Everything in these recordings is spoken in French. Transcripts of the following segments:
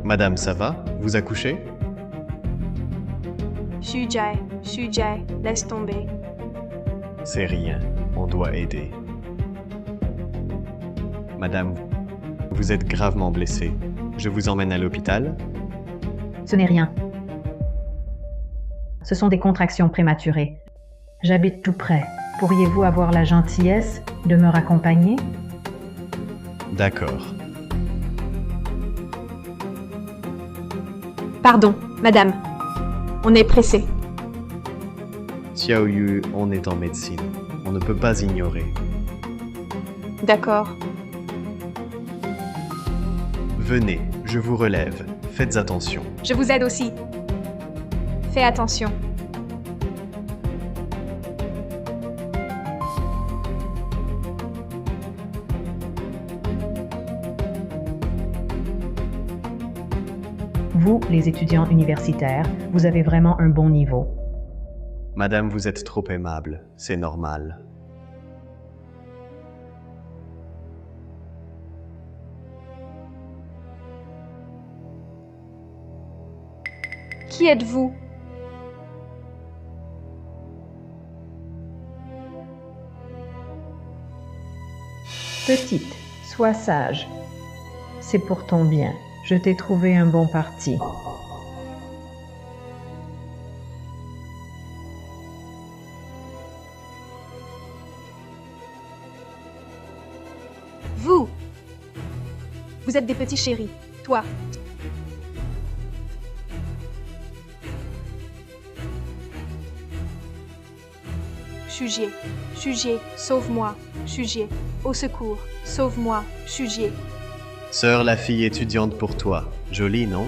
Madame, ça va? Vous accouchez? Shujai, laisse tomber. C'est rien, on doit aider. Madame, vous êtes gravement blessée. Je vous emmène à l'hôpital? Ce n'est rien. Ce sont des contractions prématurées. J'habite tout près. Pourriez-vous avoir la gentillesse de me raccompagner? D'accord. Pardon, madame. On est pressé. Xiao Yu, on est en médecine. On ne peut pas ignorer. D'accord. Venez, je vous relève. Faites attention. Je vous aide aussi. Fais attention. Vous, les étudiants universitaires, vous avez vraiment un bon niveau. Madame, vous êtes trop aimable. C'est normal. Qui êtes-vous? Petite, sois sage. C'est pour ton bien. Je t'ai trouvé un bon parti. Vous êtes des petits chéris. Toi. Shujié, sauve-moi. Shujié, au secours, sauve-moi. Shujié. Sœur, la fille étudiante pour toi. Jolie, non?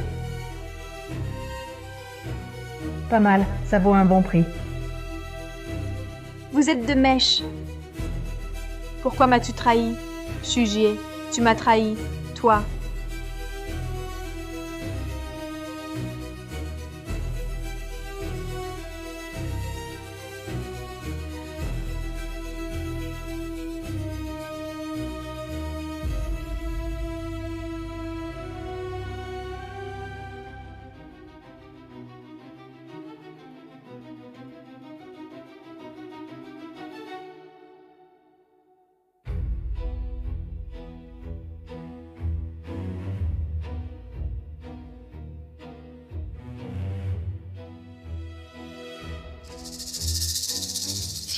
Pas mal, ça vaut un bon prix. Vous êtes de mèche. Pourquoi m'as-tu trahi? Shujié, tu m'as trahi. Toi.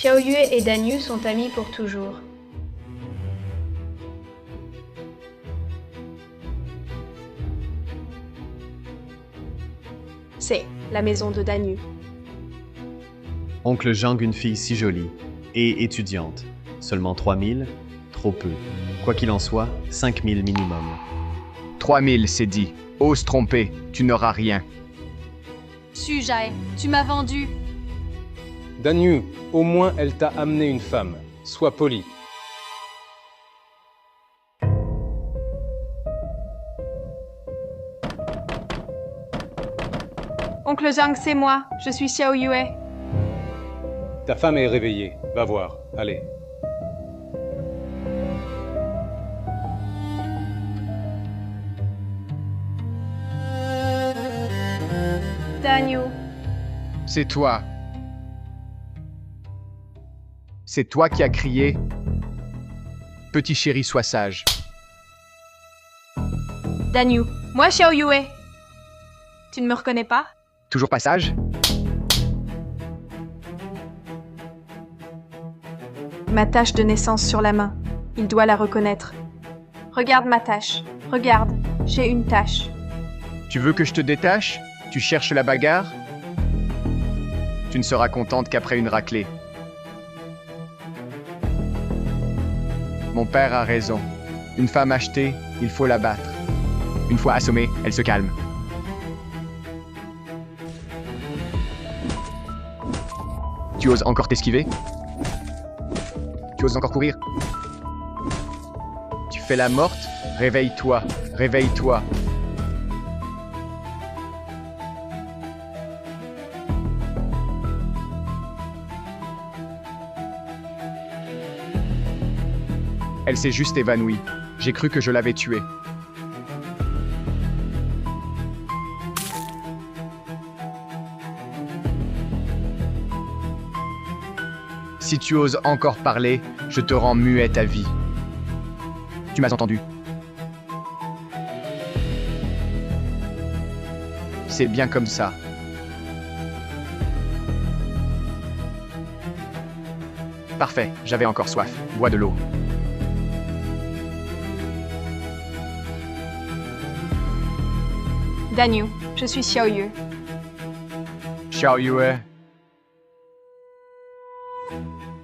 Xiaoyue et Danyu sont amis pour toujours. C'est la maison de Danyu. Oncle Zhang, une fille si jolie. Et étudiante. Seulement 3000? Trop peu. Quoi qu'il en soit, 5000 minimum. 3000, c'est dit. Ose tromper, tu n'auras rien. Shujae, tu m'as vendu. Danyu, au moins elle t'a amené une femme. Sois poli. Oncle Zhang, c'est moi. Je suis Xiao Yue. Ta femme est réveillée. Va voir. Allez. Danyu, C'est toi. C'est toi qui as crié. Petit chéri, sois sage. Danyu, moi Xiao Yue. Tu ne me reconnais pas? Toujours pas sage? Ma tache de naissance sur la main. Il doit la reconnaître. Regarde ma tache. Regarde, j'ai une tache. Tu veux que je te détache? Tu cherches la bagarre? Tu ne seras contente qu'après une raclée. Mon père a raison. Une femme achetée, il faut la battre. Une fois assommée, elle se calme. Tu oses encore t'esquiver? Tu oses encore courir? Tu fais la morte? Réveille-toi, réveille-toi. Elle s'est juste évanouie. J'ai cru que je l'avais tuée. Si tu oses encore parler, je te rends muette à vie. Tu m'as entendu? C'est bien comme ça. Parfait, j'avais encore soif. Bois de l'eau. Danyu, je suis Xiaoyu. Xiao Yue.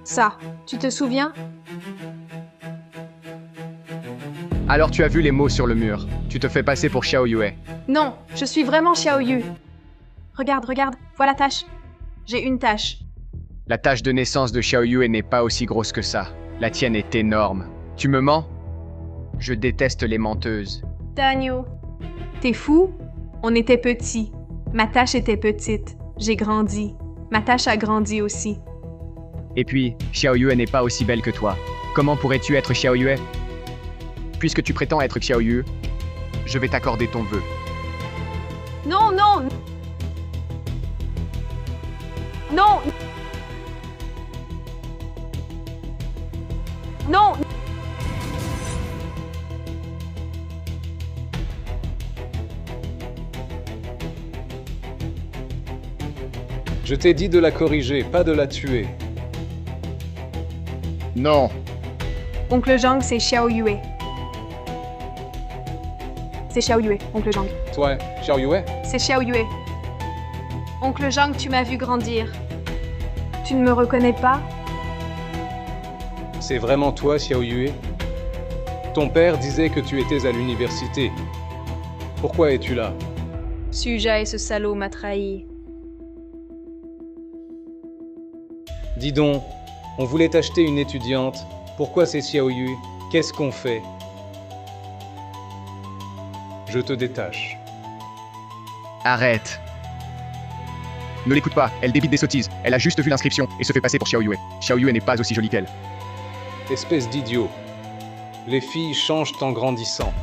Ça, tu te souviens? Alors tu as vu les mots sur le mur. Tu te fais passer pour Xiao Yue. Non, je suis vraiment Xiaoyu. Regarde, regarde, voilà la tache. J'ai une tache. La tache de naissance de Xiao Yue n'est pas aussi grosse que ça. La tienne est énorme. Tu me mens? Je déteste les menteuses. Danyu. T'es fou? On était petits. Ma tache était petite. J'ai grandi. Ma tache a grandi aussi. Et puis, Xiao Yue n'est pas aussi belle que toi. Comment pourrais-tu être Xiao Yue? Puisque tu prétends être Xiao Yue, je vais t'accorder ton vœu. Non, non! Non! Non! Je t'ai dit de la corriger, pas de la tuer. Non. Oncle Zhang, c'est Xiaoyue. C'est Xiaoyue, Oncle Zhang. Toi, Xiao Yue? C'est Xiaoyue. Oncle Zhang, tu m'as vu grandir. Tu ne me reconnais pas? C'est vraiment toi, Xiao Yue? Ton père disait que tu étais à l'université. Pourquoi es-tu là? Suja et ce salaud m'a trahi. Dis donc, on voulait acheter une étudiante. Pourquoi c'est Xiao Yue? Qu'est-ce qu'on fait? Je te détache. Arrête. Ne l'écoute pas, elle débite des sottises. Elle a juste vu l'inscription et se fait passer pour Xiao Yue. Xiao Yue n'est pas aussi jolie qu'elle. Espèce d'idiot. Les filles changent en grandissant.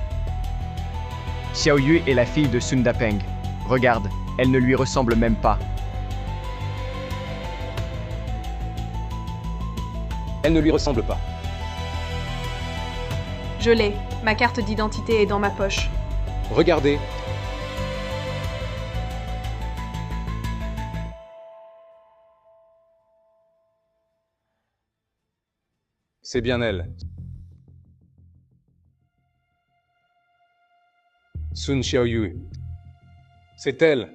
Xiao Yue est la fille de Sun Dapeng. Regarde, elle ne lui ressemble même pas. Elle ne lui ressemble pas. Je l'ai. Ma carte d'identité est dans ma poche. Regardez. C'est bien elle. Sun Xiaoyu. C'est elle.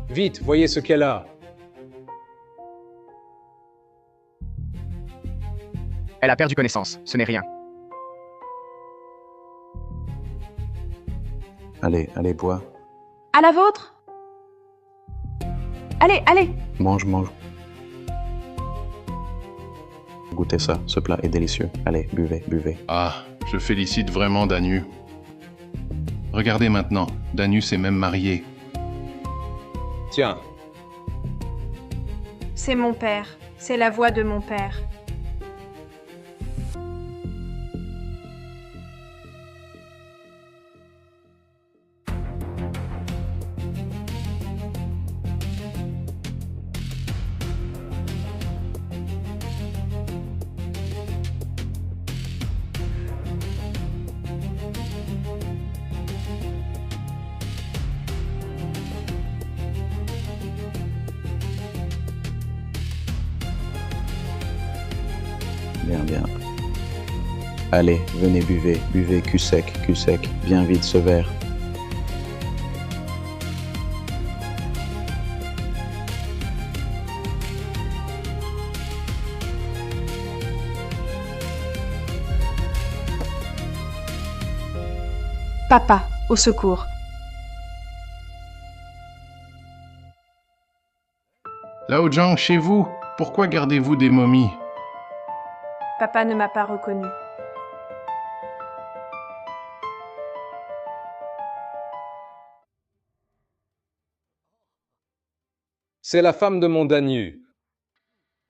Vite, voyez ce qu'elle a. Elle a perdu connaissance, ce n'est rien. Allez, allez, bois. À la vôtre? Allez, allez! Mange, mange. Goûtez ça, ce plat est délicieux. Allez, buvez, buvez. Ah, je félicite vraiment Danyu. Regardez maintenant, Danyu s'est même marié. Tiens, C'est mon père. C'est la voix de mon père. Bien, bien. Allez, venez, buvez, buvez, cul sec, bien vite ce verre. Papa, au secours. Lao Zhang, chez vous, pourquoi gardez-vous des momies? Papa ne m'a pas reconnu. c'est la femme de mon Danyu.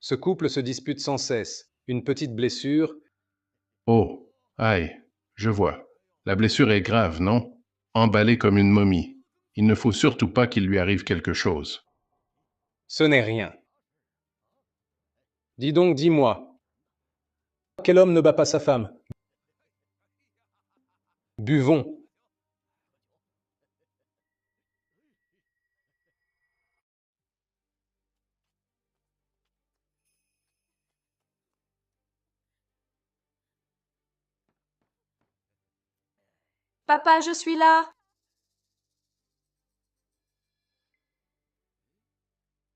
Ce couple se dispute sans cesse. Une petite blessure. Oh, aïe, je vois. La blessure est grave, non? emballé comme une momie. Il ne faut surtout pas qu'il lui arrive quelque chose. Ce n'est rien. Dis donc, dis-moi, quel homme ne bat pas sa femme? Buvons. Papa, je suis là.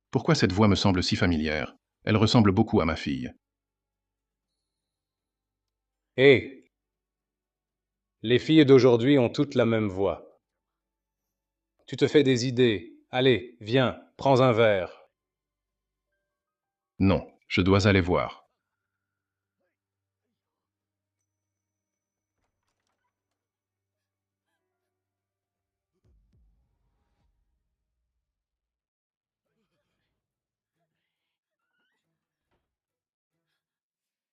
Pourquoi cette voix me semble si familière? Elle ressemble beaucoup à ma fille. Hé! Les filles d'aujourd'hui ont toutes la même voix. Tu te fais des idées. Allez, viens, prends un verre. Non, je dois aller voir.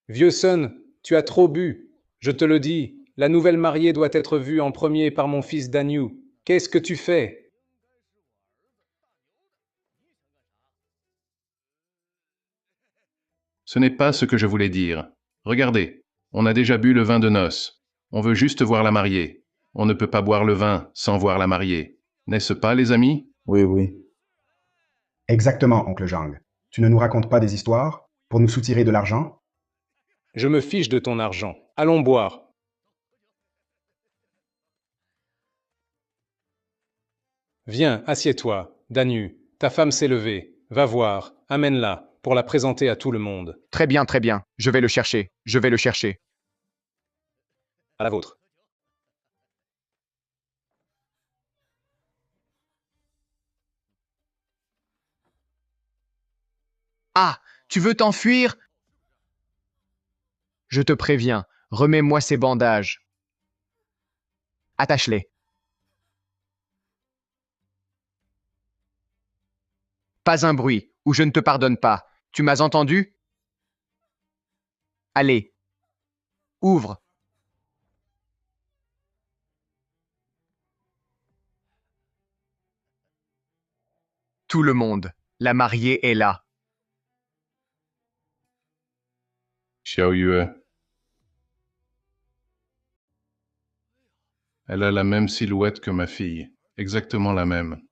Vieux Sun, tu as trop bu. Je te le dis, la nouvelle mariée doit être vue en premier par mon fils Danyu. Qu'est-ce que tu fais? Ce n'est pas ce que je voulais dire. Regardez, on a déjà bu le vin de noces. On veut juste voir la mariée. On ne peut pas boire le vin sans voir la mariée. N'est-ce pas, les amis? Oui, oui. Exactement, oncle Jang. Tu ne nous racontes pas des histoires pour nous soutirer de l'argent? Je me fiche de ton argent. Allons boire. Viens, assieds-toi. Danyu, ta femme s'est levée. Va voir, amène-la, pour la présenter à tout le monde. Très bien, très bien. Je vais le chercher. Je vais le chercher. À la vôtre. Ah, tu veux t'enfuir? Je te préviens, remets-moi ces bandages. Attache-les. Pas un bruit, ou je ne te pardonne pas. Tu m'as entendu? Allez. Ouvre. Tout le monde. La mariée est là. Xiao Yue. Elle a la même silhouette que ma fille. Exactement la même.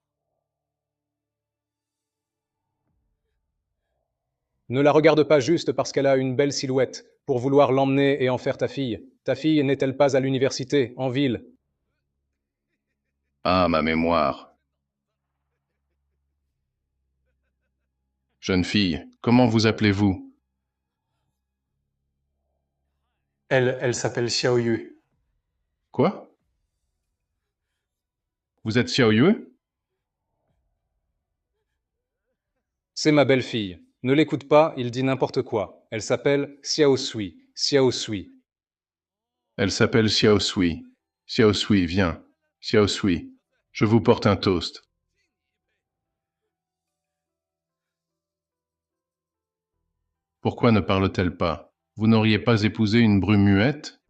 Ne la regarde pas juste parce qu'elle a une belle silhouette, pour vouloir l'emmener et en faire ta fille. Ta fille n'est-elle pas à l'université, en ville? Ah, ma mémoire. Jeune fille, comment vous appelez-vous? Elle s'appelle Xiao Yu. Quoi? Vous êtes Xiao Yue? C'est ma belle-fille. Ne l'écoute pas, il dit n'importe quoi. Elle s'appelle Xiao Sui. Xiao Sui. Elle s'appelle Xiao Sui. Xiao Sui, viens. Xiao Sui, je vous porte un toast. Pourquoi ne parle-t-elle pas? Vous n'auriez pas épousé une bru muette?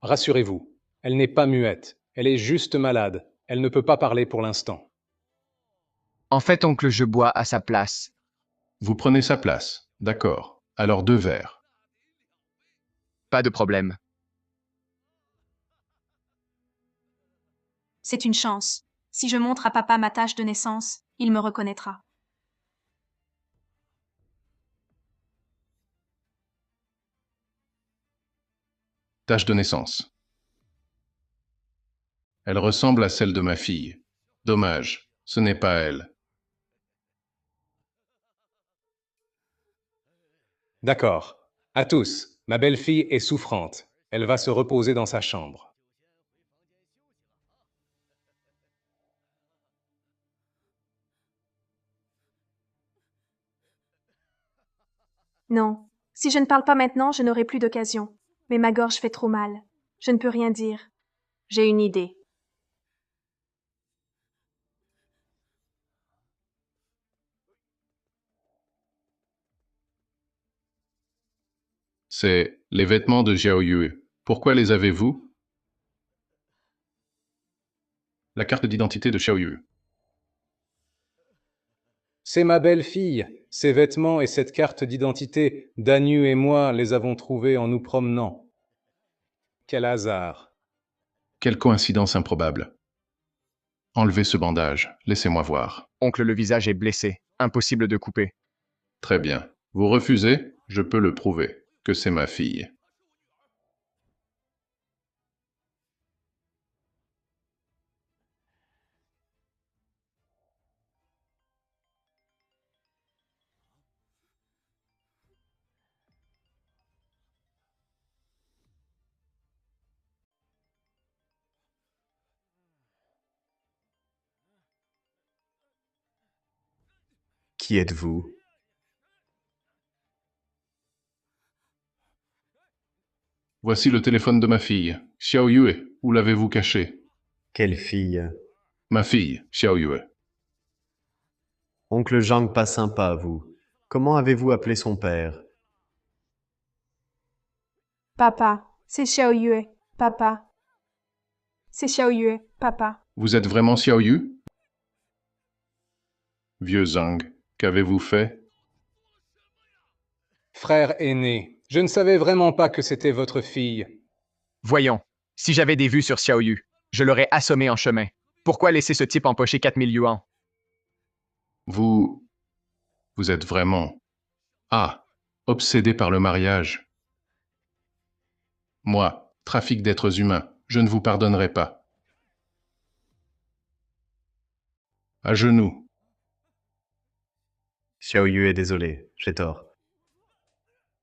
Rassurez-vous, elle n'est pas muette. Elle est juste malade. Elle ne peut pas parler pour l'instant. En fait, oncle, je bois à sa place. Vous prenez sa place. D'accord. Alors 2 verres. Pas de problème. C'est une chance. Si je montre à papa ma tâche de naissance, il me reconnaîtra. Tâche de naissance. Elle ressemble à celle de ma fille. Dommage, ce n'est pas elle. D'accord. À tous, ma belle-fille est souffrante. Elle va se reposer dans sa chambre. Non, si je ne parle pas maintenant, je n'aurai plus d'occasion. Mais ma gorge fait trop mal. Je ne peux rien dire. J'ai une idée. C'est les vêtements de Xiao Yue. Pourquoi les avez-vous? La carte d'identité de Xiaoyu. C'est ma belle-fille. Ses vêtements et cette carte d'identité, Danyu et moi les avons trouvés en nous promenant. Quel hasard. Quelle coïncidence improbable. Enlevez ce bandage, laissez-moi voir. Oncle, le visage est blessé. Impossible de couper. Très bien. Vous refusez? Je peux le prouver, que c'est ma fille. Qui êtes-vous? Voici le téléphone de ma fille, Xiaoyue. Où l'avez-vous caché? Quelle fille? Ma fille, Xiaoyue. Oncle Zhang pas sympa, vous. Comment avez-vous appelé son père? Papa, c'est Xiaoyue. Papa. C'est Xiaoyue. Papa. Vous êtes vraiment Xiaoyu? Vieux Zhang, qu'avez-vous fait? Frère aîné, je ne savais vraiment pas que c'était votre fille. Voyons, si j'avais des vues sur Xiaoyu, je l'aurais assommé en chemin. Pourquoi laisser ce type empocher 4000 yuan? Vous êtes vraiment... Ah, obsédé par le mariage. Moi, trafic d'êtres humains, je ne vous pardonnerai pas. À genoux. Xiaoyu est désolé, j'ai tort.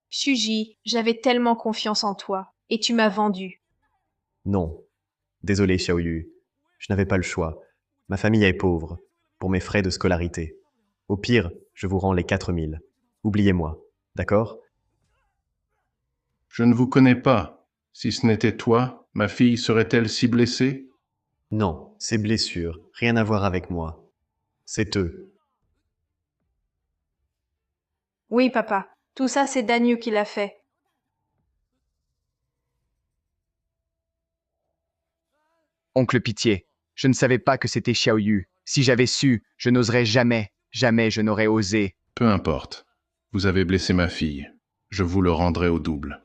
Shuji, j'avais tellement confiance en toi, et tu m'as vendu. Non. Désolé, Xiaoyu. Je n'avais pas le choix. Ma famille est pauvre, pour mes frais de scolarité. Au pire, je vous rends les 4000. Oubliez-moi, d'accord? Je ne vous connais pas. Si ce n'était toi, ma fille serait-elle si blessée? Non, ces blessures, rien à voir avec moi. C'est eux. Oui, papa, tout ça c'est Danyu qui l'a fait. Oncle pitié, je ne savais pas que c'était Xiaoyu. Si j'avais su, je n'oserais jamais, jamais je n'aurais osé. Peu importe. Vous avez blessé ma fille. Je vous le rendrai au double.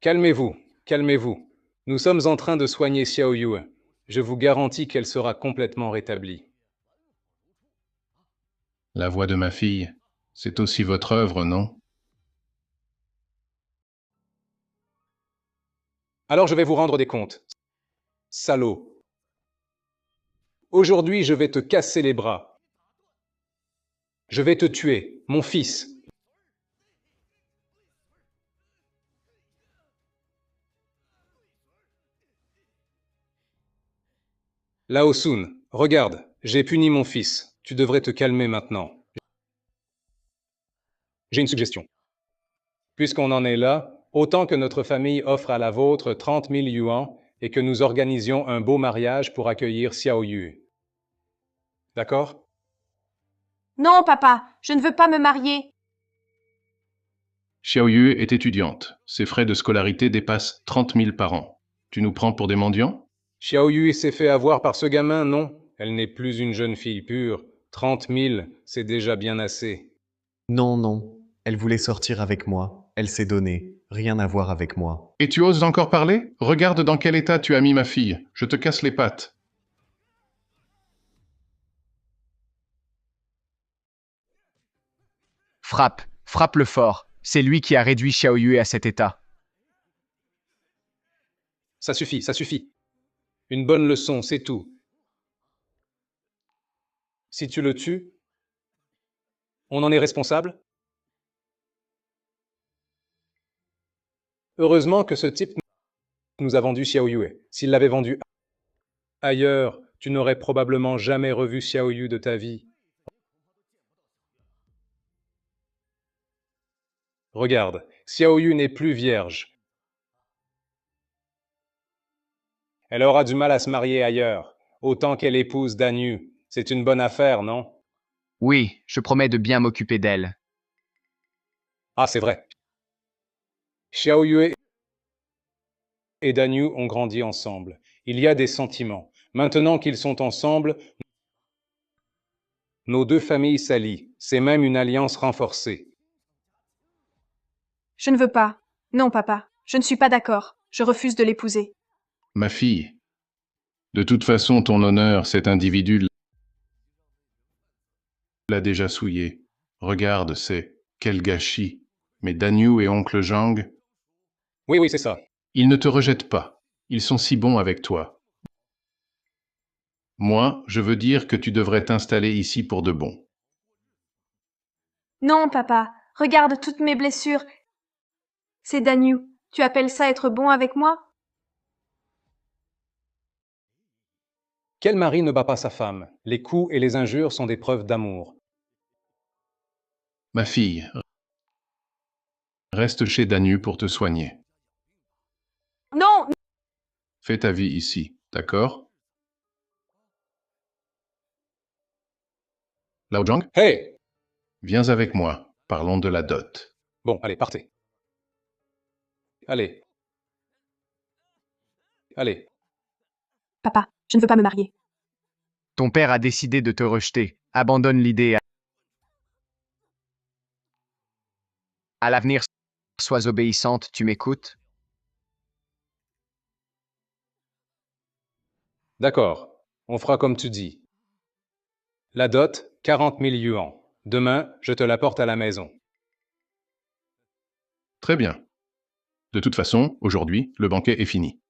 Calmez-vous, calmez-vous. Nous sommes en train de soigner Xiaoyu. Je vous garantis qu'elle sera complètement rétablie. La voix de ma fille, c'est aussi votre œuvre, non? Alors je vais vous rendre des comptes. Salaud. Aujourd'hui, je vais te casser les bras. Je vais te tuer, mon fils. Lao Sun, regarde, j'ai puni mon fils. Tu devrais te calmer maintenant. J'ai une suggestion. Puisqu'on en est là, autant que notre famille offre à la vôtre 30 000 yuan et que nous organisions un beau mariage pour accueillir Xiaoyu. D'accord? Non, papa, je ne veux pas me marier. Xiaoyu est étudiante. Ses frais de scolarité dépassent 30 000 par an. Tu nous prends pour des mendiants? Xiaoyu s'est fait avoir par ce gamin, non? Elle n'est plus une jeune fille pure. 30 000, c'est déjà bien assez. Non, non. Elle voulait sortir avec moi. Elle s'est donnée. Rien à voir avec moi. Et tu oses encore parler? Regarde dans quel état tu as mis ma fille. Je te casse les pattes. Frappe, frappe-le fort. C'est lui qui a réduit Xiaoyu à cet état. Ça suffit, ça suffit. Une bonne leçon, c'est tout. Si tu le tues, on en est responsable? Heureusement que ce type nous a vendu Xiaoyu. S'il l'avait vendu ailleurs, tu n'aurais probablement jamais revu Xiaoyu de ta vie. Regarde, Xiaoyu n'est plus vierge. Elle aura du mal à se marier ailleurs, autant qu'elle épouse Danyu. C'est une bonne affaire, non? Oui, je promets de bien m'occuper d'elle. Ah, c'est vrai. Xiaoyu et Danyu ont grandi ensemble. Il y a des sentiments. Maintenant qu'ils sont ensemble, nos deux familles s'allient. C'est même une alliance renforcée. Je ne veux pas. Non, papa. Je ne suis pas d'accord. Je refuse de l'épouser. Ma fille, de toute façon, ton honneur, cet individu l'a déjà souillé. Regarde, c'est quel gâchis. Mais Danyu et oncle Jang, Oui, c'est ça. ils ne te rejettent pas. Ils sont si bons avec toi. Moi, je veux dire que tu devrais t'installer ici pour de bon. Non, papa. Regarde toutes mes blessures. C'est Danyu. Tu appelles ça être bon avec moi? Quel mari ne bat pas sa femme? Les coups et les injures sont des preuves d'amour. Ma fille, reste chez Danyu pour te soigner. Non! Fais ta vie ici, d'accord? Lao Zhang, Hey! viens avec moi. Parlons de la dot. Bon, allez, partez. Allez. Allez. Papa, je ne veux pas me marier. Ton père a décidé de te rejeter. Abandonne l'idée. À l'avenir, sois obéissante, tu m'écoutes? D'accord. On fera comme tu dis. La dot, 40 000 yuans. Demain, je te l'apporte à la maison. Très bien. De toute façon, aujourd'hui, le banquet est fini.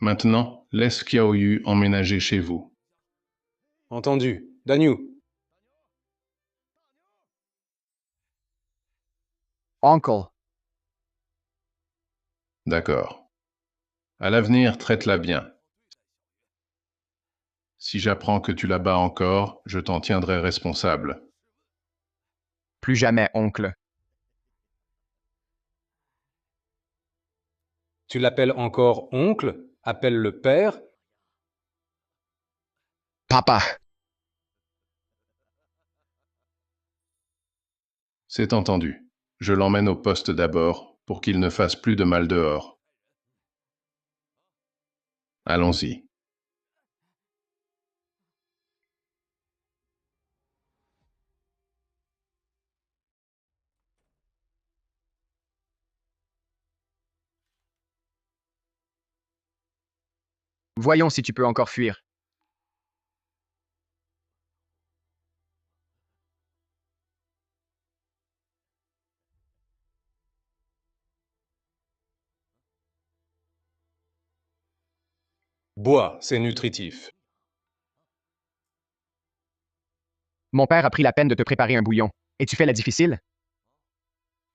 Maintenant, laisse Qiaoyu emménager chez vous. Entendu. Danyu. Uncle. D'accord. À l'avenir, traite-la bien. Si j'apprends que tu la bats encore, je t'en tiendrai responsable. Plus jamais, oncle. Tu l'appelles encore oncle? Appelle-le père? Papa. C'est entendu. Je l'emmène au poste d'abord, pour qu'il ne fasse plus de mal dehors. Allons-y. Voyons si tu peux encore fuir. Bois, c'est nutritif. Mon père a pris la peine de te préparer un bouillon. Et tu fais la difficile?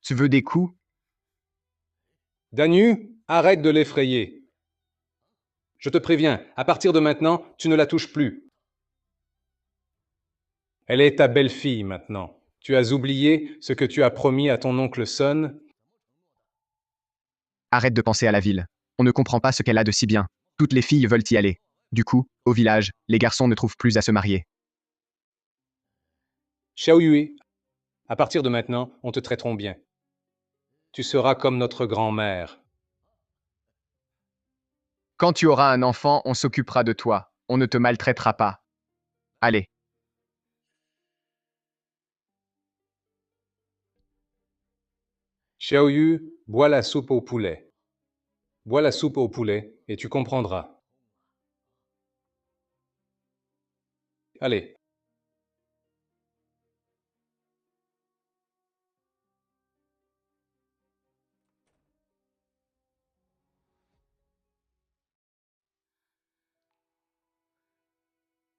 Tu veux des coups? Danyu, arrête de l'effrayer. Je te préviens, à partir de maintenant, tu ne la touches plus. Elle est ta belle-fille maintenant. Tu as oublié ce que tu as promis à ton oncle Son? Arrête de penser à la ville. On ne comprend pas ce qu'elle a de si bien. Toutes les filles veulent y aller. Du coup, au village, les garçons ne trouvent plus à se marier. Xiaoyue, à partir de maintenant, on te traiteront bien. Tu seras comme notre grand-mère. Quand tu auras un enfant, on s'occupera de toi. On ne te maltraitera pas. Allez. Xiaoyu, bois la soupe au poulet. Bois la soupe au poulet et tu comprendras. Allez.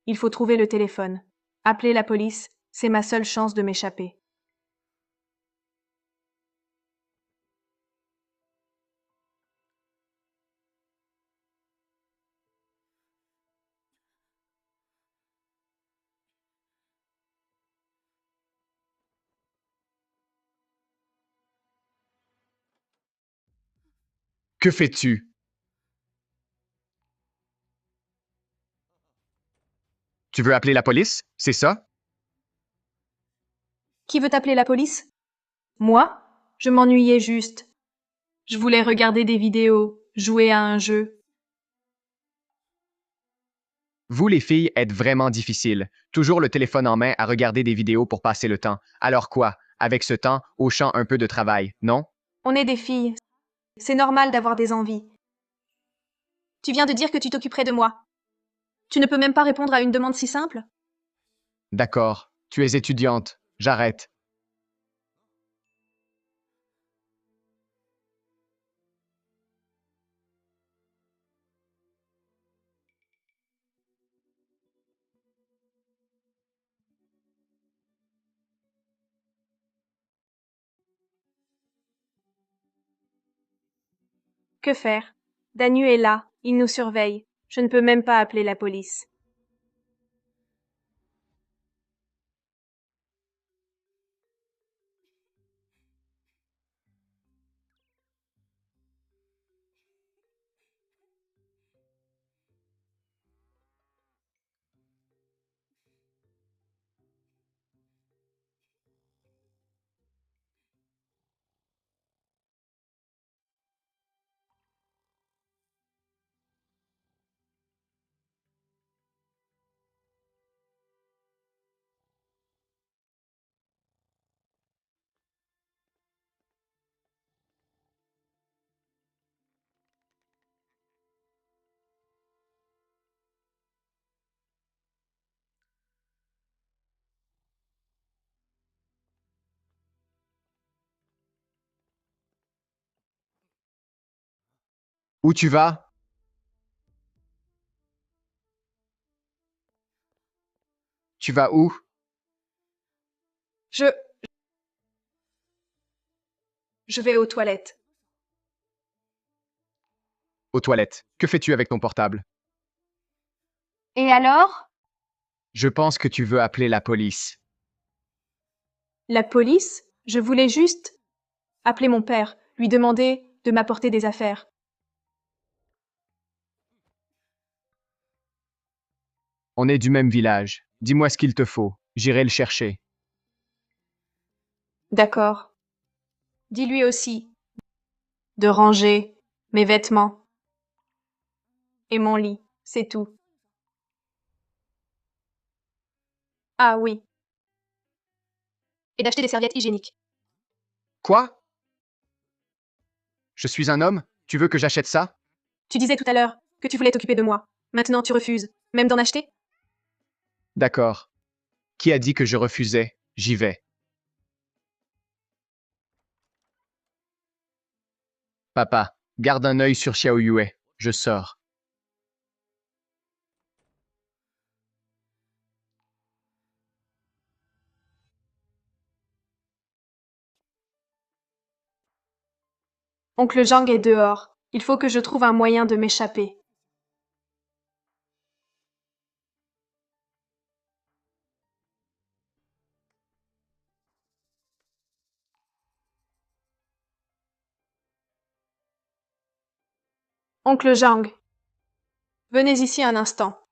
Il faut trouver le téléphone. Appeler la police, c'est ma seule chance de m'échapper. Que fais-tu? Tu veux appeler la police? C'est ça? Qui veut appeler la police? Moi? Je m'ennuyais juste. Je voulais regarder des vidéos. jouer à un jeu. Vous, les filles, êtes vraiment difficiles. Toujours le téléphone en main à regarder des vidéos pour passer le temps. Alors quoi? Avec ce temps, au champ un peu de travail, non? On est des filles. C'est normal d'avoir des envies. Tu viens de dire que tu t'occuperais de moi. Tu ne peux même pas répondre à une demande si simple? D'accord. Tu es étudiante. J'arrête. Que faire? Danu est là, il nous surveille. Je ne peux même pas appeler la police. Où tu vas? Tu vas où? Je vais aux toilettes. Aux toilettes. Que fais-tu avec ton portable? Et alors? Je pense que tu veux appeler la police. La police? Je voulais juste appeler mon père, lui demander de m'apporter des affaires. On est du même village. Dis-moi ce qu'il te faut. J'irai le chercher. D'accord. Dis-lui aussi de ranger mes vêtements et mon lit, c'est tout. Ah oui. Et d'acheter des serviettes hygiéniques. Quoi? Je suis un homme? Tu veux que j'achète ça? Tu disais tout à l'heure que tu voulais t'occuper de moi. Maintenant tu refuses, même d'en acheter? D'accord. Qui a dit que je refusais? J'y vais. Papa, garde un œil sur Xiao Yue. Je sors. Oncle Zhang est dehors. Il faut que je trouve un moyen de m'échapper. Oncle Zhang, venez ici un instant.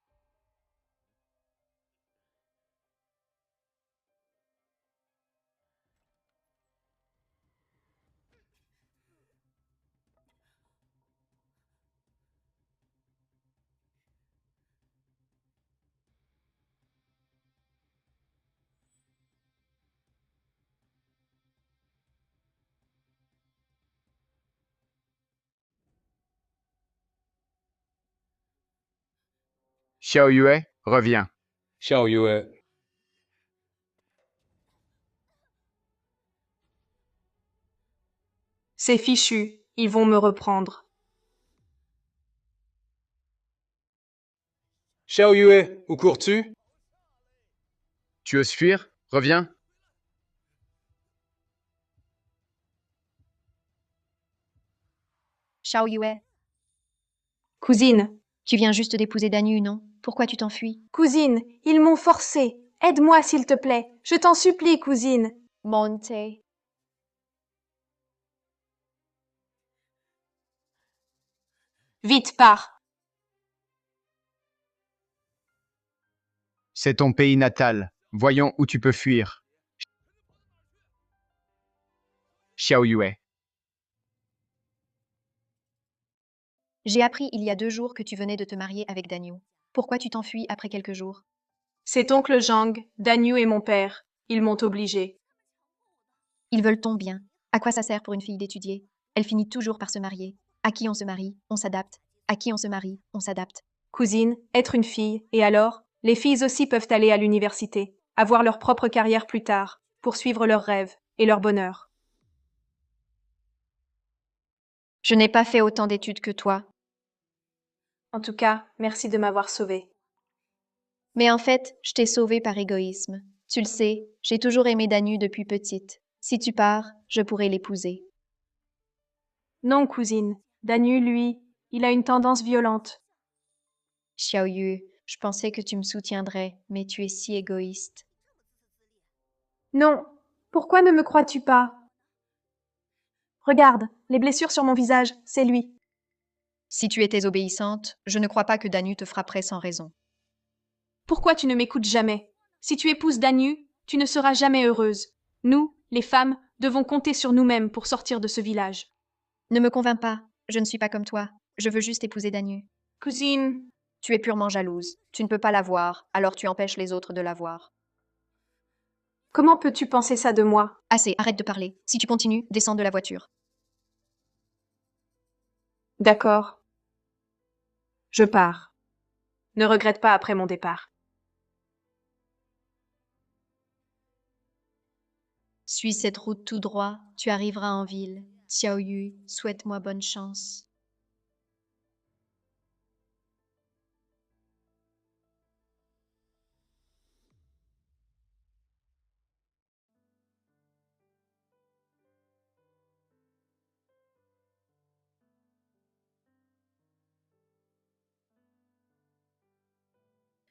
Xiao Yue, reviens. Xiao Yue. C'est fichu, ils vont me reprendre. Xiao Yue, où cours-tu? Tu oses fuir? Reviens. Xiao Yue, Cousine, tu viens juste d'épouser Danu, non? Pourquoi tu t'enfuis? cousine, ils m'ont forcé. Aide-moi s'il te plaît. Je t'en supplie, cousine. Monte. Vite, pars. C'est ton pays natal. Voyons où tu peux fuir. Xiao Yue. J'ai appris il y a 2 jours que tu venais de te marier avec Danyu. Pourquoi tu t'enfuis après quelques jours? C'est oncle Jang, Danyu et mon père. Ils m'ont obligé. Ils veulent ton bien. À quoi ça sert pour une fille d'étudier? Elle finit toujours par se marier. À qui on se marie, on s'adapte. À qui on se marie, on s'adapte. Cousine, être une fille, et alors? Les filles aussi peuvent aller à l'université, avoir leur propre carrière plus tard, poursuivre leurs rêves et leur bonheur. Je n'ai pas fait autant d'études que toi. En tout cas, merci de m'avoir sauvée. Mais en fait, je t'ai sauvée par égoïsme. Tu le sais, j'ai toujours aimé Danyu depuis petite. Si tu pars, je pourrai l'épouser. Non, cousine. Danyu, lui, il a une tendance violente. Xiaoyu, je pensais que tu me soutiendrais, mais tu es si égoïste. Non, pourquoi ne me crois-tu pas? Regarde, les blessures sur mon visage, c'est lui. Si tu étais obéissante, je ne crois pas que Danyu te frapperait sans raison. Pourquoi tu ne m'écoutes jamais? Si tu épouses Danyu, tu ne seras jamais heureuse. Nous, les femmes, devons compter sur nous-mêmes pour sortir de ce village. Ne me convainc pas, je ne suis pas comme toi. Je veux juste épouser Danyu. Cousine, Tu es purement jalouse. Tu ne peux pas la voir, alors tu empêches les autres de la voir. comment peux-tu penser ça de moi? Assez, arrête de parler. Si tu continues, descends de la voiture. D'accord. Je pars. Ne regrette pas après mon départ. Suis cette route tout droit, tu arriveras en ville. Xiaoyu, souhaite-moi bonne chance.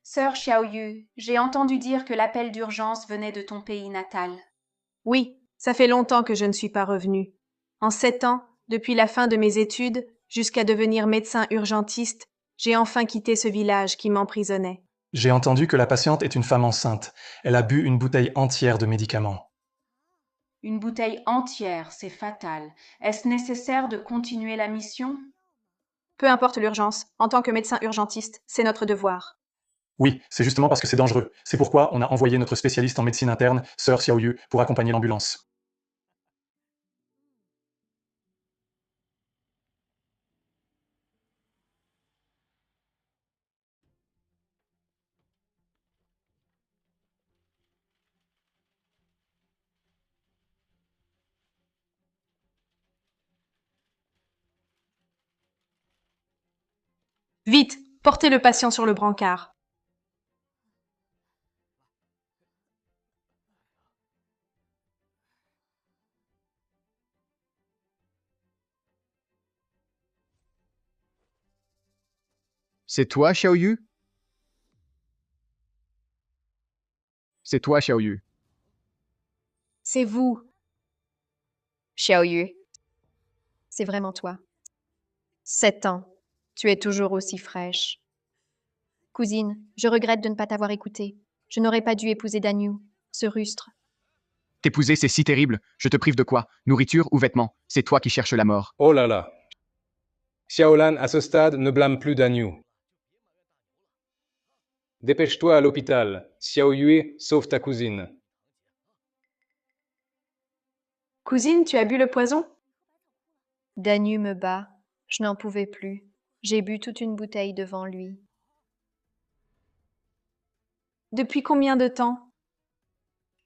Sœur Xiaoyu, j'ai entendu dire que l'appel d'urgence venait de ton pays natal. Oui, ça fait longtemps que je ne suis pas revenue. En 7 ans, depuis la fin de mes études, jusqu'à devenir médecin urgentiste, j'ai enfin quitté ce village qui m'emprisonnait. J'ai entendu que la patiente est une femme enceinte. Elle a bu une bouteille entière de médicaments. Une bouteille entière, c'est fatal. Est-ce nécessaire de continuer la mission? Peu importe l'urgence, en tant que médecin urgentiste, c'est notre devoir. Oui, c'est justement parce que c'est dangereux. C'est pourquoi on a envoyé notre spécialiste en médecine interne, Sœur Xiaoyu, pour accompagner l'ambulance. Vite, portez le patient sur le brancard. C'est toi, Xiaoyu? C'est toi, Xiaoyu. C'est vous. Xiaoyu, c'est vraiment toi. 7 ans, tu es toujours aussi fraîche. Cousine, je regrette de ne pas t'avoir écoutée. Je n'aurais pas dû épouser Danyu, ce rustre. T'épouser, c'est si terrible. Je te prive de quoi? Nourriture ou vêtements? C'est toi qui cherches la mort. Oh là là. Xiaolan, à ce stade, ne blâme plus Danyu. Dépêche-toi à l'hôpital. Xiao Yue, sauve ta cousine. Cousine, tu as bu le poison? Danyu me bat. Je n'en pouvais plus. J'ai bu toute une bouteille devant lui. Depuis combien de temps?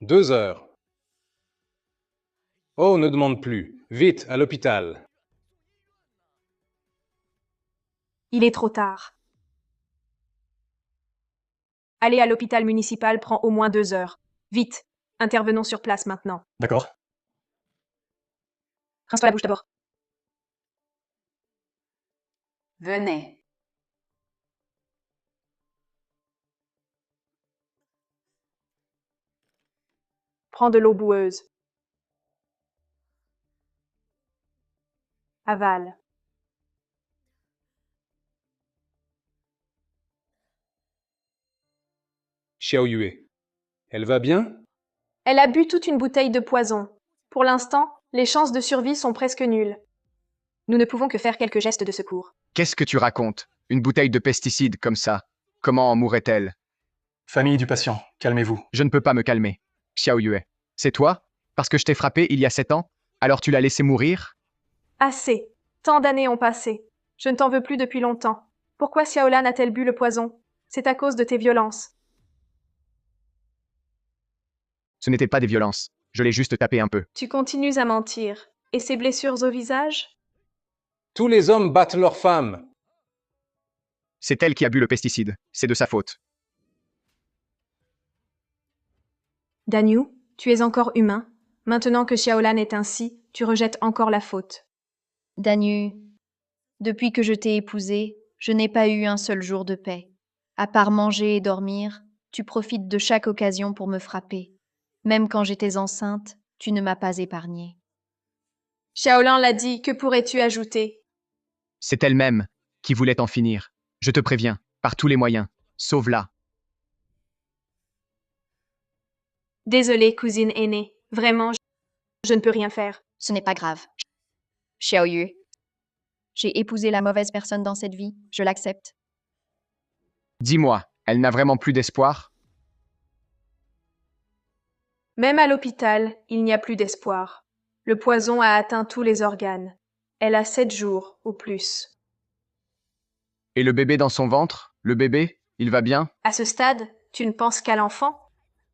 2 heures. Oh, ne demande plus. Vite, à l'hôpital. Il est trop tard. Aller à l'hôpital municipal prend au moins 2 heures. Vite, intervenons sur place maintenant. D'accord? Rince-toi la bouche d'abord. Venez. Prends de l'eau boueuse. Avale. Xiao Yue. Elle va bien? Elle a bu toute une bouteille de poison. Pour l'instant, les chances de survie sont presque nulles. Nous ne pouvons que faire quelques gestes de secours. Qu'est-ce que tu racontes? Une bouteille de pesticides comme ça. Comment en mourrait-elle? Famille du patient, calmez-vous. Je ne peux pas me calmer. Xiao Yue, c'est toi? Parce que je t'ai frappé il y a 7 ans? Alors tu l'as laissé mourir? Assez. Tant d'années ont passé. Je ne t'en veux plus depuis longtemps. Pourquoi Xiaolan a-t-elle bu le poison? C'est à cause de tes violences. Ce n'était pas des violences. Je l'ai juste tapé un peu. Tu continues à mentir. Et ces blessures au visage? Tous les hommes battent leurs femmes. C'est elle qui a bu le pesticide. C'est de sa faute. Danyu, tu es encore humain. Maintenant que Xiaolan est ainsi, tu rejettes encore la faute. Danyu, depuis que je t'ai épousé, je n'ai pas eu un seul jour de paix. À part manger et dormir, tu profites de chaque occasion pour me frapper. Même quand j'étais enceinte, tu ne m'as pas épargnée. Xiaolan l'a dit, que pourrais-tu ajouter? C'est elle-même qui voulait en finir. Je te préviens, par tous les moyens. Sauve-la. Désolée, cousine aînée. Vraiment, je ne peux rien faire. Ce n'est pas grave. Xiaoyu, j'ai épousé la mauvaise personne dans cette vie, je l'accepte. Dis-moi, elle n'a vraiment plus d'espoir? Même à l'hôpital, il n'y a plus d'espoir. Le poison a atteint tous les organes. Elle a 7 jours, ou plus. Et le bébé dans son ventre? Le bébé? Il va bien? À ce stade, tu ne penses qu'à l'enfant?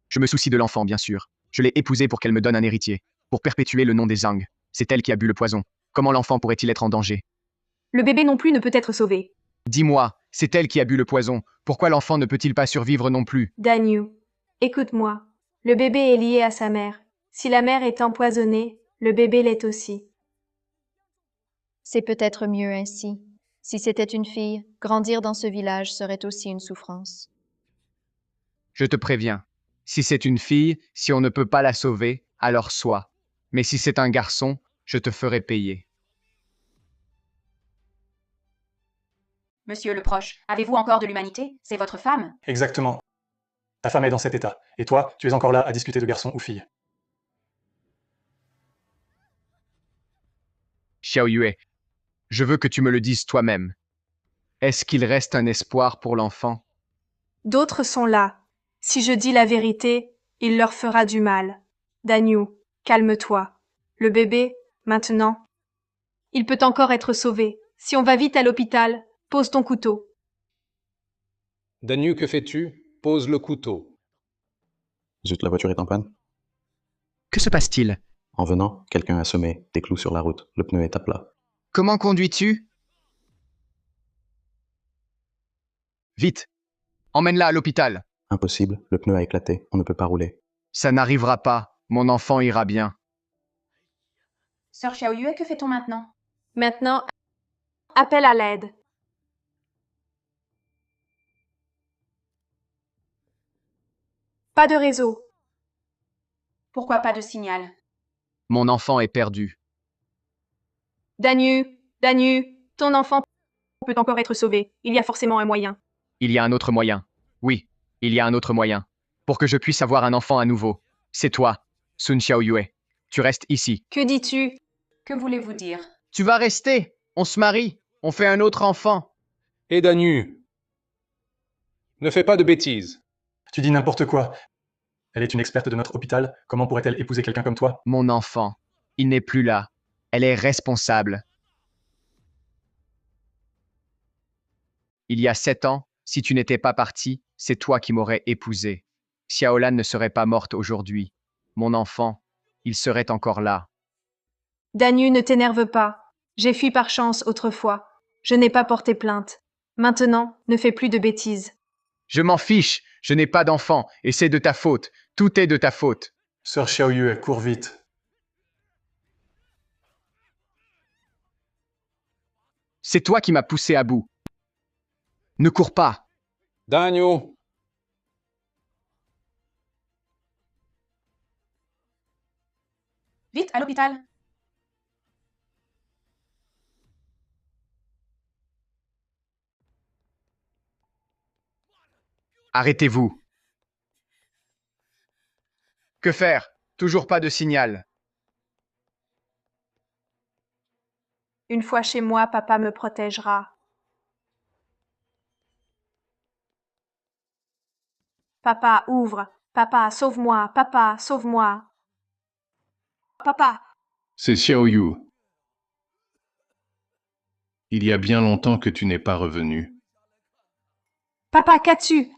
Je me soucie de l'enfant, bien sûr. Je l'ai épousée pour qu'elle me donne un héritier, pour perpétuer le nom des Zhang. C'est elle qui a bu le poison. Comment l'enfant pourrait-il être en danger? Le bébé non plus ne peut être sauvé. Dis-moi, c'est elle qui a bu le poison. Pourquoi l'enfant ne peut-il pas survivre non plus? Danyu, écoute-moi. Le bébé est lié à sa mère. Si la mère est empoisonnée, le bébé l'est aussi. C'est peut-être mieux ainsi. Si c'était une fille, grandir dans ce village serait aussi une souffrance. Je te préviens. Si c'est une fille, si on ne peut pas la sauver, alors sois. Mais si c'est un garçon, je te ferai payer. Monsieur le proche, avez-vous encore de l'humanité? C'est votre femme? Exactement. Ta femme est dans cet état. Et toi, tu es encore là à discuter de garçon ou fille. Xiao Yue, je veux que tu me le dises toi-même. Est-ce qu'il reste un espoir pour l'enfant? D'autres sont là. Si je dis la vérité, il leur fera du mal. Danyu, calme-toi. Le bébé, maintenant, il peut encore être sauvé. Si on va vite à l'hôpital, pose ton couteau. Danyu, que fais-tu? Pose le couteau. Zut, la voiture est en panne. Que se passe-t-il? En venant, quelqu'un a semé des clous sur la route. Le pneu est à plat. Comment conduis-tu? Vite! Emmène-la à l'hôpital. Impossible, le pneu a éclaté. On ne peut pas rouler. Ça n'arrivera pas. Mon enfant ira bien. Sœur Xiaoyue, que fait-on maintenant? Maintenant, appelle à l'aide. Pas de réseau. Pourquoi pas de signal? Mon enfant est perdu. Danyu, ton enfant peut encore être sauvé. Il y a forcément un moyen. Il y a un autre moyen. Oui, il y a un autre moyen. Pour que je puisse avoir un enfant à nouveau. C'est toi, Sun Xiaoyue. Tu restes ici. Que dis-tu? Que voulez-vous dire? Tu vas rester. On se marie. On fait un autre enfant. Et Danyu, ne fais pas de bêtises. Tu dis n'importe quoi. Elle est une experte de notre hôpital. Comment pourrait-elle épouser quelqu'un comme toi? Mon enfant, il n'est plus là. Elle est responsable. Il y a 7 ans, si tu n'étais pas parti, c'est toi qui m'aurais épousé. Xiaolan ne serait pas morte aujourd'hui. Mon enfant, il serait encore là. Danyu, ne t'énerve pas. J'ai fui par chance autrefois. Je n'ai pas porté plainte. Maintenant, ne fais plus de bêtises. Je m'en fiche. Je n'ai pas d'enfant et c'est de ta faute. Tout est de ta faute. Sœur Xiaoyue, cours vite. C'est toi qui m'as poussé à bout. Ne cours pas. Danyu, Vite, à l'hôpital! Arrêtez-vous. Que faire? Toujours pas de signal. Une fois chez moi, papa me protégera. Papa, ouvre. Papa, sauve-moi. Papa, sauve-moi. Papa. C'est Xiaoyu. Il y a bien longtemps que tu n'es pas revenu. Papa, qu'as-tu?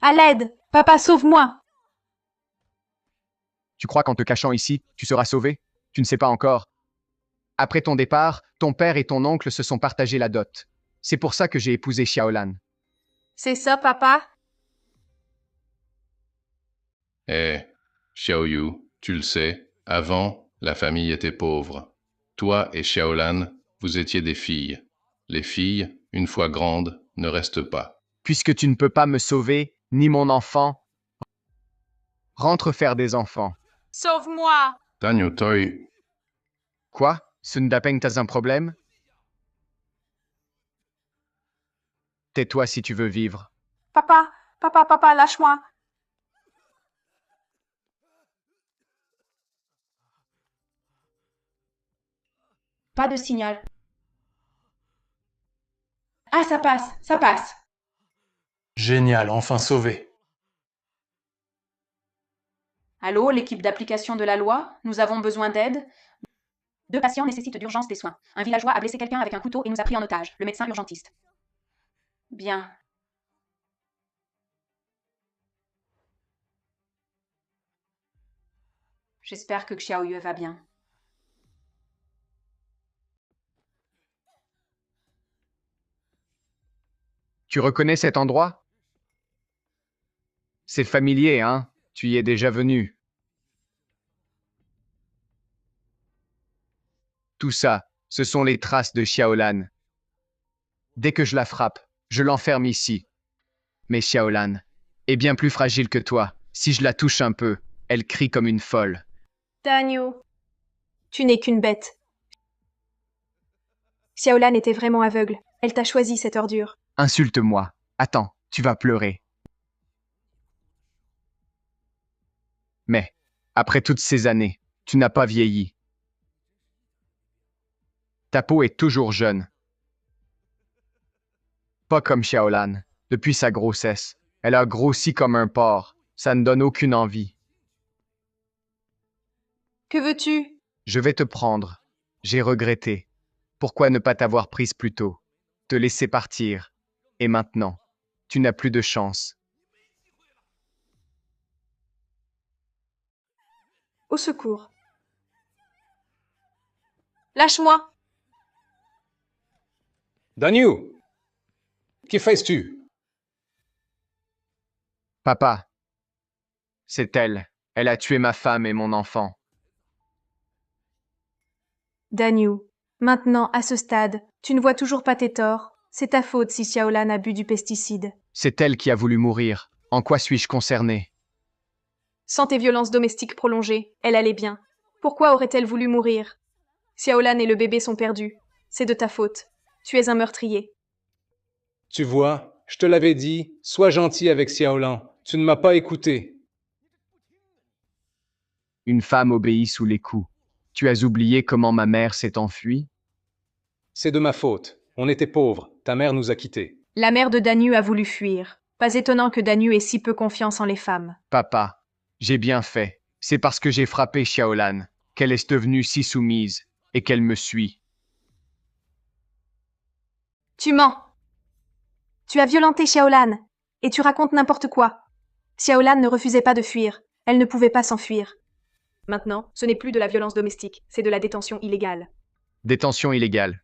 À l'aide! Papa, sauve-moi! Tu crois qu'en te cachant ici, tu seras sauvé? Tu ne sais pas encore. Après ton départ, ton père et ton oncle se sont partagés la dot. C'est pour ça que j'ai épousé Xiaolan. C'est ça, papa? Eh, Xiaoyu, tu le sais, avant, la famille était pauvre. Toi et Xiaolan, vous étiez des filles. Les filles, une fois grandes, ne restent pas. Puisque tu ne peux pas me sauver, ni mon enfant, rentre faire des enfants. Sauve-moi! Tanyo Toi, Quoi? Sundapeng, t'as un problème? Tais-toi si tu veux vivre. Papa, papa, lâche-moi! Pas de signal. Ah, ça passe, ça passe. Génial, enfin sauvé. Allô, l'équipe d'application de la loi, nous avons besoin d'aide. 2 patients nécessitent d'urgence des soins. Un villageois a blessé quelqu'un avec un couteau et nous a pris en otage. Le médecin urgentiste. Bien. J'espère que Xiaoyu va bien. Tu reconnais cet endroit? C'est familier, hein? Tu y es déjà venu. Tout ça, ce sont les traces de Xiaolan. Dès que je la frappe, je l'enferme ici. Mais Xiaolan est bien plus fragile que toi. Si je la touche un peu, elle crie comme une folle. Daniel, tu n'es qu'une bête. Xiaolan était vraiment aveugle. Elle t'a choisi, cette ordure. Insulte-moi. Attends, tu vas pleurer. Mais, après toutes ces années, tu n'as pas vieilli. Ta peau est toujours jeune. Pas comme Xiaolan. Depuis sa grossesse, elle a grossi comme un porc. Ça ne donne aucune envie. Que veux-tu? Je vais te prendre. J'ai regretté. Pourquoi ne pas t'avoir prise plus tôt? Te laisser partir. Et maintenant, tu n'as plus de chance. Au secours. Lâche-moi! Danyu! Que fais-tu? Papa, c'est elle. Elle a tué ma femme et mon enfant. Daniel, maintenant, à ce stade, tu ne vois toujours pas tes torts. C'est ta faute si Xiaolan a bu du pesticide. C'est elle qui a voulu mourir. En quoi suis-je concerné? Sans tes violences domestiques prolongées, elle allait bien. Pourquoi aurait-elle voulu mourir? Xiaolan et le bébé sont perdus. C'est de ta faute. Tu es un meurtrier. Tu vois, je te l'avais dit, sois gentil avec Xiaolan. Tu ne m'as pas écouté. Une femme obéit sous les coups. Tu as oublié comment ma mère s'est enfuie? C'est de ma faute. On était pauvres. Ta mère nous a quittés. La mère de Daniel a voulu fuir. Pas étonnant que Daniel ait si peu confiance en les femmes. Papa, j'ai bien fait. C'est parce que j'ai frappé Xiaolan qu'elle est devenue si soumise et qu'elle me suit. Tu mens. Tu as violenté Xiaolan et tu racontes n'importe quoi. Xiaolan ne refusait pas de fuir. Elle ne pouvait pas s'enfuir. Maintenant, ce n'est plus de la violence domestique, c'est de la détention illégale. Détention illégale.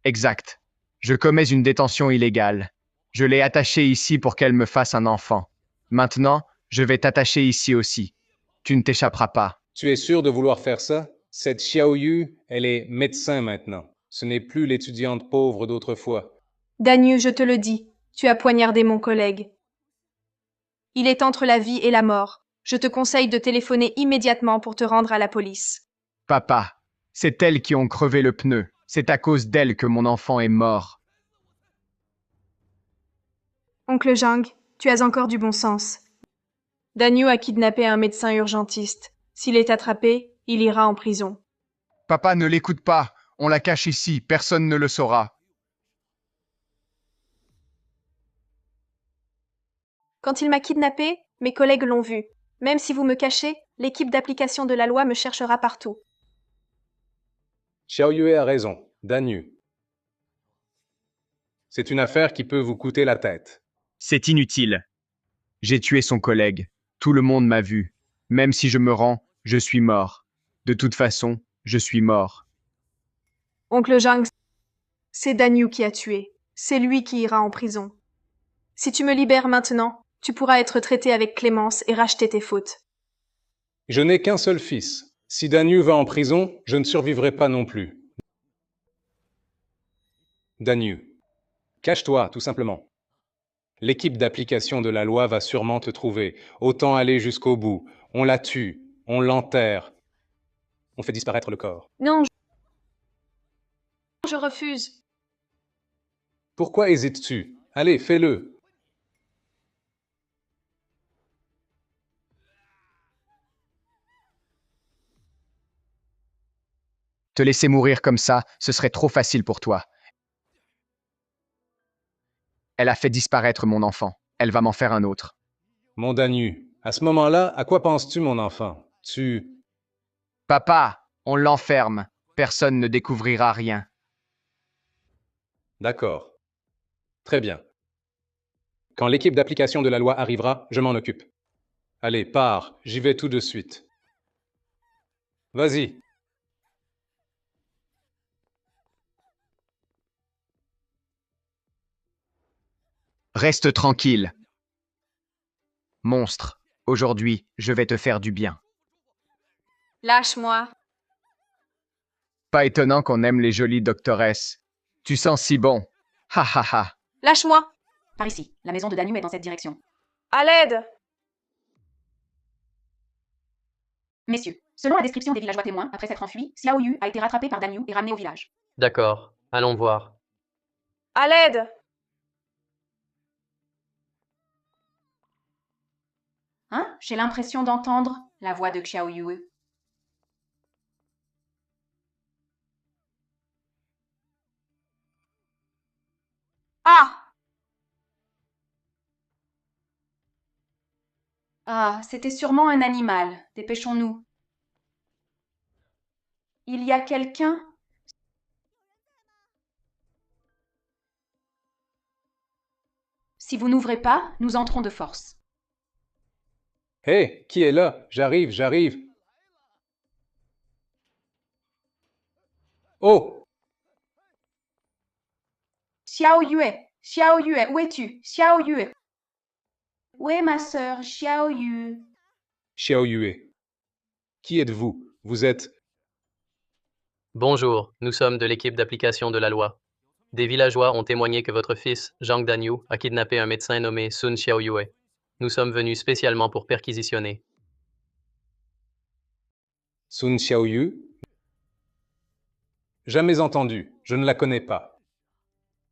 Exact. Je commets une détention illégale. Je l'ai attachée ici pour qu'elle me fasse un enfant. Maintenant, je vais t'attacher ici aussi. Tu ne t'échapperas pas. Tu es sûr de vouloir faire ça? Cette Xiaoyu, elle est médecin maintenant. Ce n'est plus l'étudiante pauvre d'autrefois. Daniel, je te le dis, tu as poignardé mon collègue. Il est entre la vie et la mort. Je te conseille de téléphoner immédiatement pour te rendre à la police. Papa, c'est elles qui ont crevé le pneu. C'est à cause d'elles que mon enfant est mort. Oncle Zhang, tu as encore du bon sens. Daniel a kidnappé un médecin urgentiste. S'il est attrapé, il ira en prison. Papa, ne l'écoute pas. On la cache ici. Personne ne le saura. Quand il m'a kidnappé, mes collègues l'ont vu. Même si vous me cachez, l'équipe d'application de la loi me cherchera partout. Xiao Yue a raison. Dan Yu. C'est une affaire qui peut vous coûter la tête. C'est inutile. J'ai tué son collègue. Tout le monde m'a vu. Même si je me rends, je suis mort. De toute façon, je suis mort. Oncle Zhang, c'est Dan Yu qui a tué. C'est lui qui ira en prison. Si tu me libères maintenant, tu pourras être traité avec clémence et racheter tes fautes. Je n'ai qu'un seul fils. Si Dan Yu va en prison, je ne survivrai pas non plus. Dan Yu. Cache-toi, tout simplement. L'équipe d'application de la loi va sûrement te trouver. Autant aller jusqu'au bout. On la tue, on l'enterre. On fait disparaître le corps. Non, je refuse. Pourquoi hésites-tu? Allez, fais-le. Te laisser mourir comme ça, ce serait trop facile pour toi. Elle a fait disparaître mon enfant. Elle va m'en faire un autre. Mon Dan Yu, à ce moment-là, à quoi penses-tu, mon enfant? Papa, on l'enferme. Personne ne découvrira rien. D'accord. Très bien. Quand l'équipe d'application de la loi arrivera, je m'en occupe. Allez, pars, j'y vais tout de suite. Vas-y. Reste tranquille. Monstre, aujourd'hui, je vais te faire du bien. Lâche-moi. Pas étonnant qu'on aime les jolies doctoresses. Tu sens si bon. Ha ha ha. Lâche-moi. Par ici, la maison de Dan Yu est dans cette direction. À l'aide. Messieurs, selon la description des villageois témoins, après s'être enfui, Xiao Yu a été rattrapé par Dan Yu et ramené au village. D'accord, allons voir. À l'aide. Hein? J'ai l'impression d'entendre la voix de Xiao Yu. Ah! Ah, c'était sûrement un animal. Dépêchons-nous. Il y a quelqu'un? Si vous n'ouvrez pas, nous entrons de force. Hé, qui est là? J'arrive, j'arrive. Oh! Xiao Yue, où es-tu? Xiao Yue. Où est ma sœur, Xiao Yu? Xiao Yue. Qui êtes-vous? Vous êtes... Bonjour, nous sommes de l'équipe d'application de la loi. Des villageois ont témoigné que votre fils, Zhang Danyu, a kidnappé un médecin nommé Sun Xiaoyue. Nous sommes venus spécialement pour perquisitionner. Sun Xiaoyu? Jamais entendu, je ne la connais pas.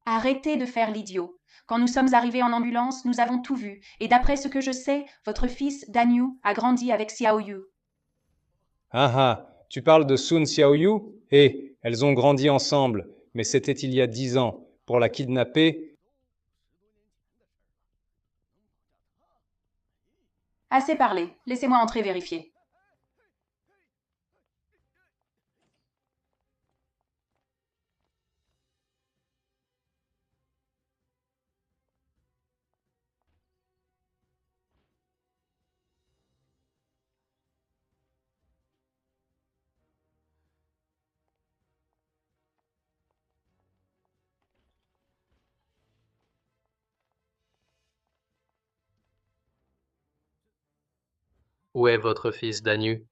Arrêtez de faire l'idiot. Quand nous sommes arrivés en ambulance, nous avons tout vu. Et d'après ce que je sais, votre fils, Dan Yu, a grandi avec Xiao Yu. Ah ah, tu parles de Sun Xiaoyu? Eh, elles ont grandi ensemble, mais c'était il y a 10 ans. Pour la kidnapper... Assez parlé. Laissez-moi entrer vérifier. Où est votre fils Danyu?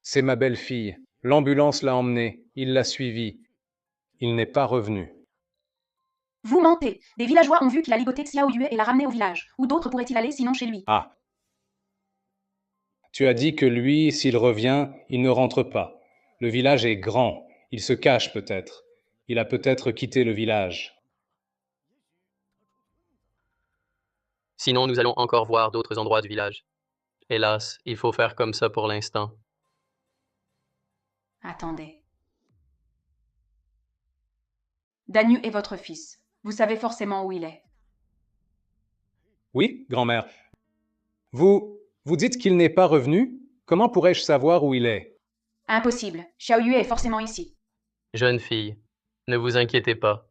C'est ma belle-fille. L'ambulance l'a emmené, il l'a suivi. Il n'est pas revenu. Vous mentez. Des villageois ont vu qu'il a ligoté Xiao Yue et l'a ramené au village. Où d'autre pourrait-il aller sinon chez lui? Ah. Tu as dit que lui, s'il revient, il ne rentre pas. Le village est grand. Il se cache peut-être. Il a peut-être quitté le village. Sinon, nous allons encore voir d'autres endroits du village. Hélas, il faut faire comme ça pour l'instant. Attendez. Danyu est votre fils. Vous savez forcément où il est. Oui, grand-mère. Vous dites qu'il n'est pas revenu? Comment pourrais-je savoir où il est? Impossible. Xiaoyu est forcément ici. Jeune fille, ne vous inquiétez pas.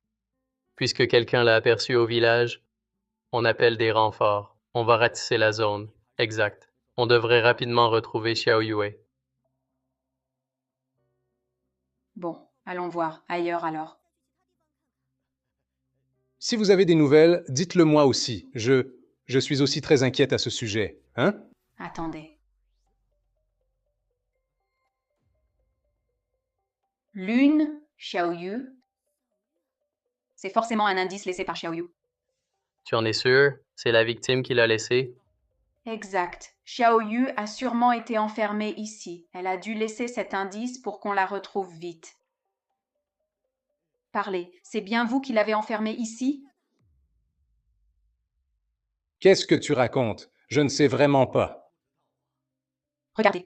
Puisque quelqu'un l'a aperçu au village, on appelle des renforts. On va ratisser la zone. Exact. On devrait rapidement retrouver Xiao Yue. Bon, allons voir. Ailleurs alors. Si vous avez des nouvelles, dites-le moi aussi. Je suis aussi très inquiète à ce sujet. Hein? Attendez. Lune, Xiaoyu. C'est forcément un indice laissé par Xiaoyu. Tu en es sûr? C'est la victime qui l'a laissé? Exact. Xiaoyu a sûrement été enfermée ici. Elle a dû laisser cet indice pour qu'on la retrouve vite. Parlez, c'est bien vous qui l'avez enfermée ici? Qu'est-ce que tu racontes? Je ne sais vraiment pas. Regardez.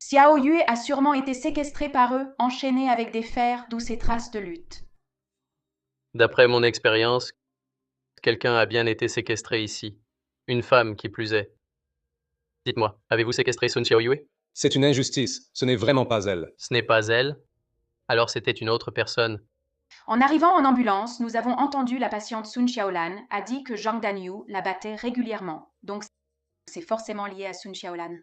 Xiao Yue a sûrement été séquestrée par eux, enchaînée avec des fers, d'où ses traces de lutte. D'après mon expérience, quelqu'un a bien été séquestré ici. Une femme, qui plus est. Dites-moi, avez-vous séquestré Sun Xiaoyue? C'est une injustice. Ce n'est vraiment pas elle. Ce n'est pas elle? Alors c'était une autre personne. En arrivant en ambulance, nous avons entendu la patiente Sun Xiaolan a dit que Zhang Danyu la battait régulièrement. Donc c'est forcément lié à Sun Xiaolan.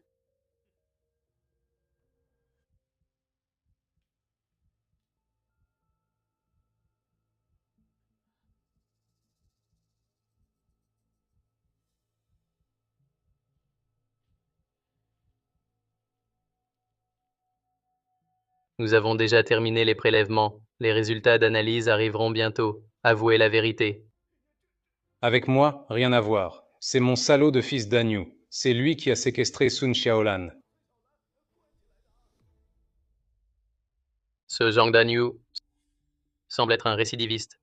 Nous avons déjà terminé les prélèvements. Les résultats d'analyse arriveront bientôt. Avouez la vérité. Avec moi, rien à voir. C'est mon salaud de fils Danyu. C'est lui qui a séquestré Sun Xiaolan. Ce Zhang Danyu semble être un récidiviste.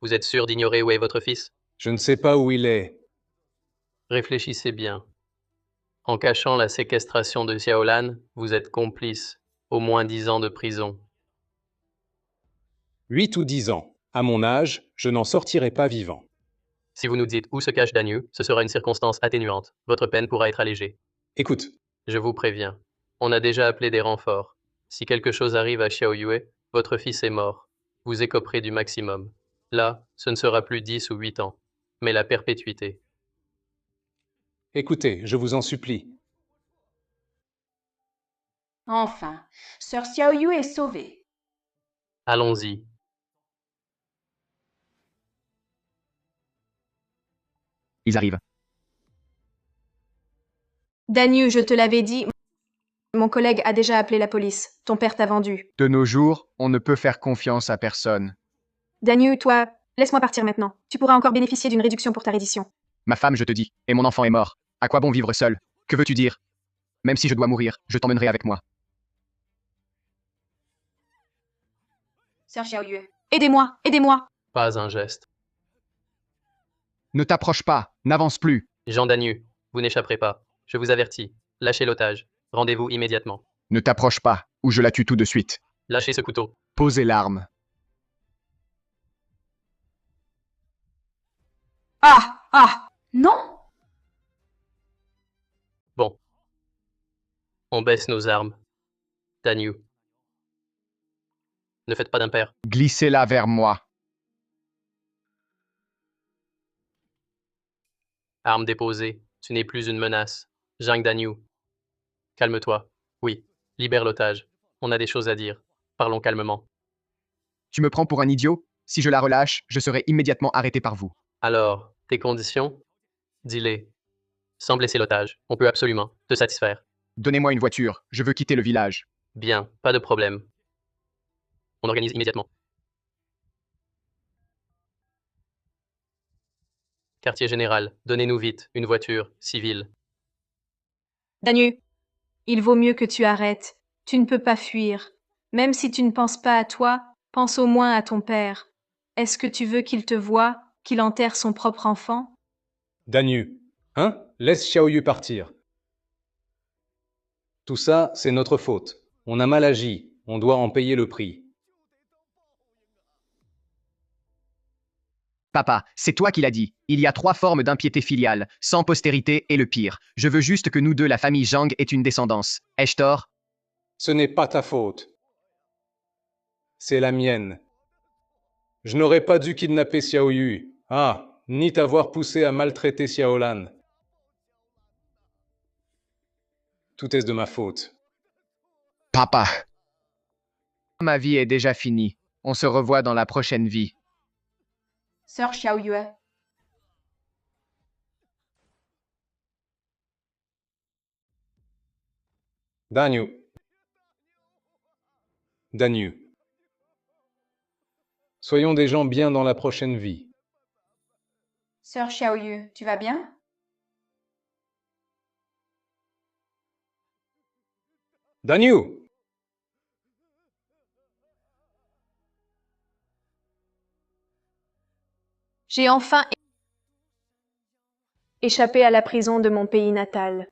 Vous êtes sûr d'ignorer où est votre fils? Je ne sais pas où il est. Réfléchissez bien. En cachant la séquestration de Xiaolan, vous êtes complice. Au moins 10 ans de prison. 8 ou 10 ans. À mon âge, je n'en sortirai pas vivant. Si vous nous dites où se cache Danyu, ce sera une circonstance atténuante. Votre peine pourra être allégée. Écoute. Je vous préviens. On a déjà appelé des renforts. Si quelque chose arrive à Xiao Yue, votre fils est mort. Vous écoperez du maximum. Là, ce ne sera plus 10 ou 8 ans, mais la perpétuité. Écoutez, je vous en supplie. Enfin, Sœur Xiaoyu est sauvée. Allons-y. Ils arrivent. Danyu, je te l'avais dit, mon collègue a déjà appelé la police. Ton père t'a vendu. De nos jours, on ne peut faire confiance à personne. Danyu, toi, laisse-moi partir maintenant. Tu pourras encore bénéficier d'une réduction pour ta reddition. Ma femme, je te dis, et mon enfant est mort. À quoi bon vivre seul? Que veux-tu dire? Même si je dois mourir, je t'emmènerai avec moi. Sœur Xiaoyu. Aidez-moi, aidez-moi. Pas un geste. Ne t'approche pas, n'avance plus. Jean Danyu, vous n'échapperez pas. Je vous avertis. Lâchez l'otage. Rendez-vous immédiatement. Ne t'approche pas, ou je la tue tout de suite. Lâchez ce couteau. Posez l'arme. Ah! Ah! Non! Bon. On baisse nos armes. Danyu. Ne faites pas d'impair. Glissez-la vers moi. Arme déposée. Tu n'es plus une menace. Zhang Danyu. Calme-toi. Oui. Libère l'otage. On a des choses à dire. Parlons calmement. Tu me prends pour un idiot? Si je la relâche, je serai immédiatement arrêté par vous. Alors, tes conditions? Dis-les. Sans blesser l'otage. On peut absolument te satisfaire. Donnez-moi une voiture. Je veux quitter le village. Bien. Pas de problème. On organise immédiatement. Quartier général, donnez-nous vite une voiture civile. Danyu, il vaut mieux que tu arrêtes. Tu ne peux pas fuir. Même si tu ne penses pas à toi, pense au moins à ton père. Est-ce que tu veux qu'il te voie, qu'il enterre son propre enfant? Danyu, hein? Laisse Xiaoyu partir. Tout ça, c'est notre faute. On a mal agi. On doit en payer le prix. Papa, c'est toi qui l'as dit. Il y a 3 formes d'impiété filiale, sans postérité et le pire. Je veux juste que nous deux, la famille Zhang, ait une descendance. Ai-je tort? Ce n'est pas ta faute. C'est la mienne. Je n'aurais pas dû kidnapper Xiaoyu. Ah, ni t'avoir poussé à maltraiter Xiaolan. Tout est de ma faute. Papa. Ma vie est déjà finie. On se revoit dans la prochaine vie. Sœur Xiaoyue. Danyu. Danyu. Soyons des gens bien dans la prochaine vie. Sœur Xiaoyu, tu vas bien? Danyu! J'ai enfin échappé à la prison de mon pays natal.